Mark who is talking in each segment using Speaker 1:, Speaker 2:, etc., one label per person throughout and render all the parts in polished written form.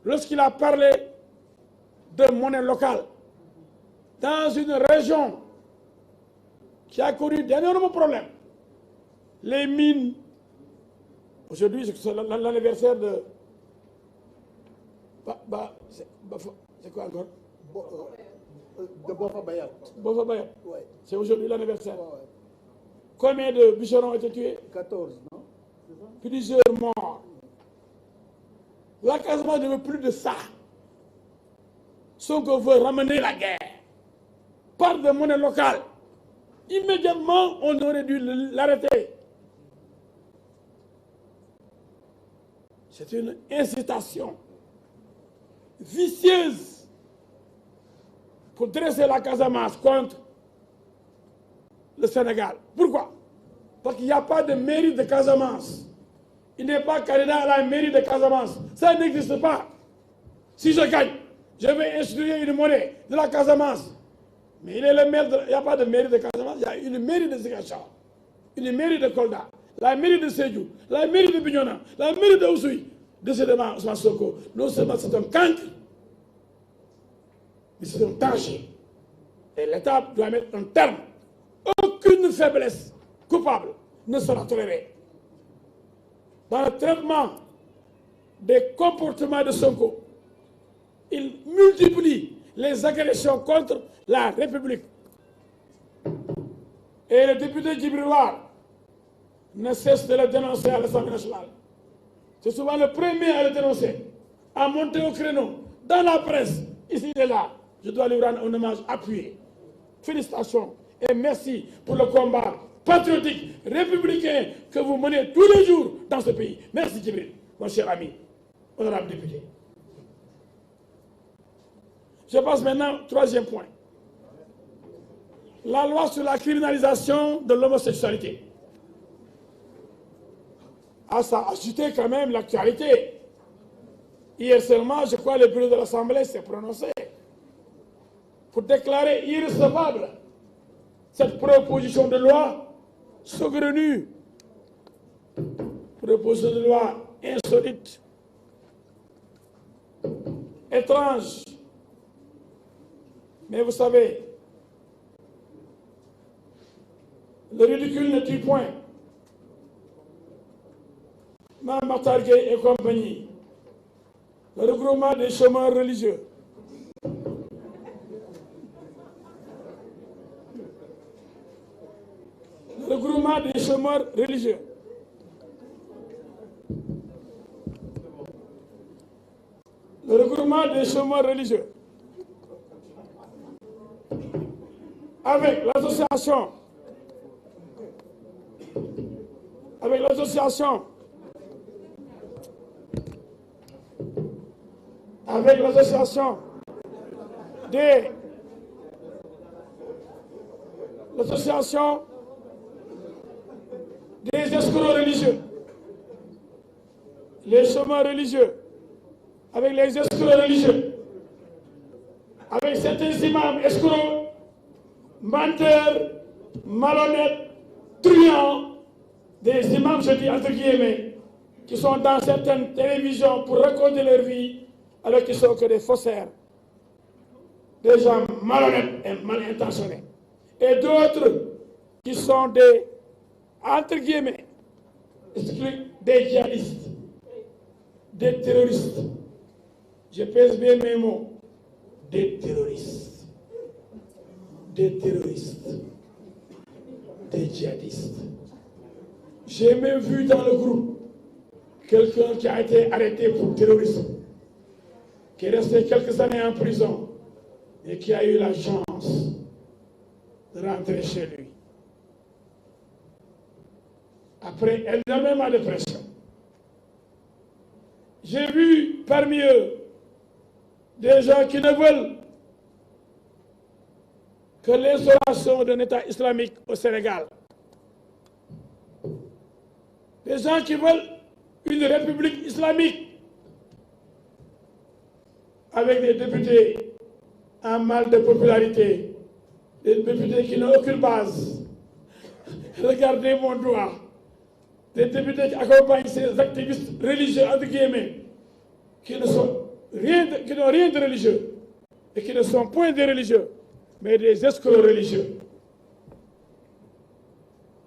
Speaker 1: lorsqu'il a parlé de monnaie locale dans une région qui a connu d'énormes problèmes. Les mines, aujourd'hui c'est l'anniversaire de... c'est quoi encore?
Speaker 2: De Bofa Bayat.
Speaker 1: Bofa Bayat.
Speaker 2: Ouais.
Speaker 1: C'est aujourd'hui l'anniversaire.
Speaker 2: Ouais.
Speaker 1: Combien de bûcherons ont été tués?
Speaker 2: 14, non?
Speaker 1: Plusieurs morts. La Casamance ne veut plus de ça. Sauf qu'on veut ramener la guerre par des monnaies locales. Immédiatement, on aurait dû l'arrêter. C'est une incitation vicieuse pour dresser la Casamance contre le Sénégal. Pourquoi? Parce qu'il n'y a pas de mairie de Casamance. Il n'est pas candidat à la mairie de Casamance. Ça n'existe pas. Si je gagne, je vais instituer une monnaie de la Casamance. Mais il est le maire il n'y a pas de mairie de Casamance, il y a une mairie de Ziguinchor, une mairie de Kolda, la mairie de Sédhiou, la mairie de Bignona, la mairie de Oussouye. Décidément, Ousmane Sonko, non seulement c'est un cancre, mais c'est un danger. Et l'État doit mettre un terme. Aucune faiblesse coupable ne sera tolérée. Dans le traitement des comportements de Sonko, il multiplie les agressions contre la République. Et le député Djibril War ne cesse de le dénoncer à l'Assemblée nationale. C'est souvent le premier à le dénoncer, à monter au créneau, dans la presse, ici et là. Je dois lui rendre un hommage appuyé. Félicitations et merci pour le combat patriotique, républicain que vous menez tous les jours dans ce pays. Merci Djibril, mon cher ami, honorable député. Je passe maintenant au troisième point. La loi sur la criminalisation de l'homosexualité. Ah, ça a agité quand même l'actualité. Hier seulement, je crois, le bureau de l'Assemblée s'est prononcé pour déclarer irrecevable cette proposition de loi saugrenue, proposition de loi insolite, étrange. Mais vous savez, le ridicule ne tue point. Mme Matargue et compagnie, le regroupement des chômeurs religieux, le regroupement des chômeurs religieux, le regroupement des chômeurs religieux, avec l'association des escrocs religieux, les chômeurs religieux, avec les escrocs religieux, avec certains imams escrocs, menteurs, malhonnêtes, truands, des imams, je dis entre guillemets, qui sont dans certaines télévisions pour raconter leur vie, alors qu'ils sont que des faussaires, des gens malhonnêtes et mal intentionnés. Et d'autres qui sont des, entre guillemets, des djihadistes, des terroristes. Je pèse bien mes mots. Des terroristes, des djihadistes. J'ai même vu dans le groupe quelqu'un qui a été arrêté pour terrorisme, qui est resté quelques années en prison et qui a eu la chance de rentrer chez lui. Après énormément de pression. J'ai vu parmi eux des gens qui ne veulent que l'instauration d'un État islamique au Sénégal. Des gens qui veulent une république islamique avec des députés en mal de popularité, des députés qui n'ont aucune base. Regardez mon doigt. Des députés qui accompagnent ces activistes religieux, entre guillemets, qui ne sont qui n'ont rien de religieux et qui ne sont point des religieux, mais des escrocs religieux,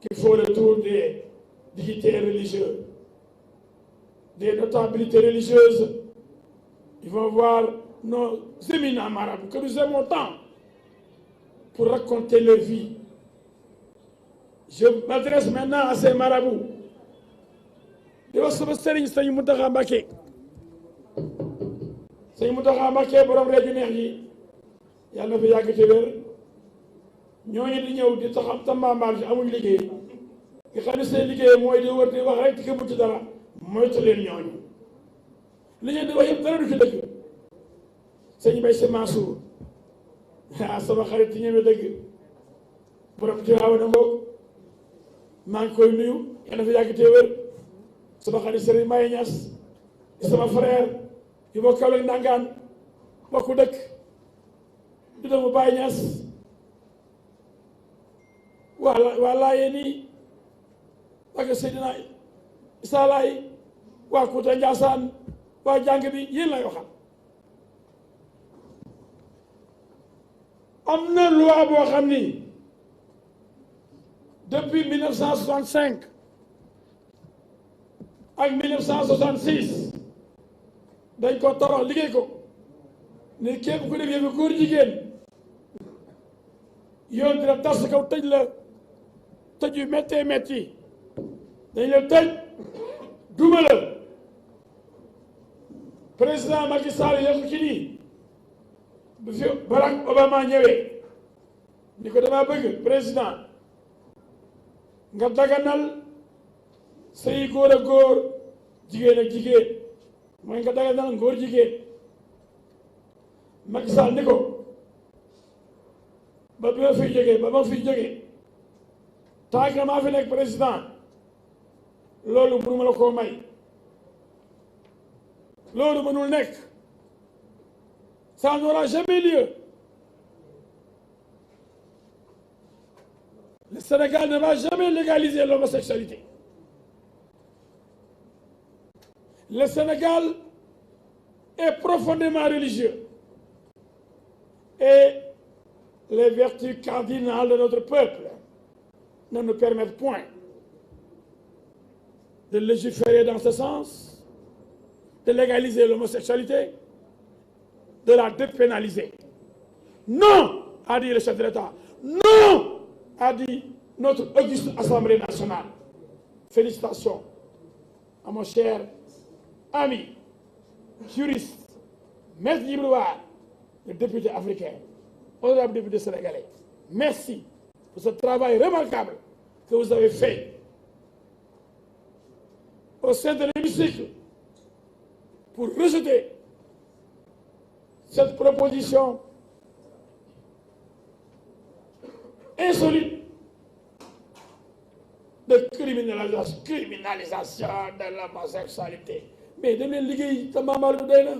Speaker 1: qui font le tour des dignitaires religieux, des notabilités religieuses. Ils vont voir nos éminents marabouts que nous aimons tant pour raconter leur vie. Je m'adresse maintenant à ces marabouts. di wax sama sëriñ sëñ Mountakha Mbacké sëñ Mountakha Mbacké borom reju neex yi yàlla na fi yàgg te wér ñooñu di ñëw di taxam tambaambaal si amuñ liggéey nga xam ne seen liggéey mooy di wër di wax rek di ko ci dara moytu leen ñooñu li ngeen di wax yëpp dara du ci dëgg sëñ Bay Si Mansour sama xarit yi ñeme dëgg borom Tiwaawan ngoog maa ngi koy nuyu yàlla na fi yàgg te wér sama xarit Serigne Maye Niass sama frère yu bokk Kaolack Ndangaan bokku dëkk du doomu Baye Niass waa Laayeen yi waa kër Seydina Issa Laay waa Kuuta Njaasaan waa jàng bi yéen lay waxal am na loi boo xam ni depuis 1965 ak 1966 dañ ko tabax liggéey ko ni képp ku def yëfi góor jigéen yoon dina tas kaw tëj la tëj yu méttee métti dañ la tëj duma la président Macky Sall yokk ci nii bu fi Barack Obama ñëwee ni ko dama bëgg président nga daganal sëy góor ak góor jigéen ak jigéen mooy nga daganal góor jigéen Macky Sall ni ko ba bi ma fiy jógee ba ma fiy jógee tant que maa fi nekk président loolu mënuma la koo may loolu mënul nekk ça n'aura jamais lieu. Le Sénégal ne va jamais légaliser l'homosexualité. Le Sénégal est profondément religieux et les vertus cardinales de notre peuple ne nous permettent point de légiférer dans ce sens, de légaliser l'homosexualité, de la dépénaliser. Non, a dit le chef de l'État. Non, a dit notre auguste Assemblée nationale. Félicitations à mon cher ami, juriste, maître Djibril War, le député africain, honorable député sénégalais. Merci pour ce travail remarquable que vous avez fait au sein de l'hémicycle pour rejeter cette proposition insolite de criminalisation de l'homosexualité. Mais dem leen liggéey te Mame Malick doy na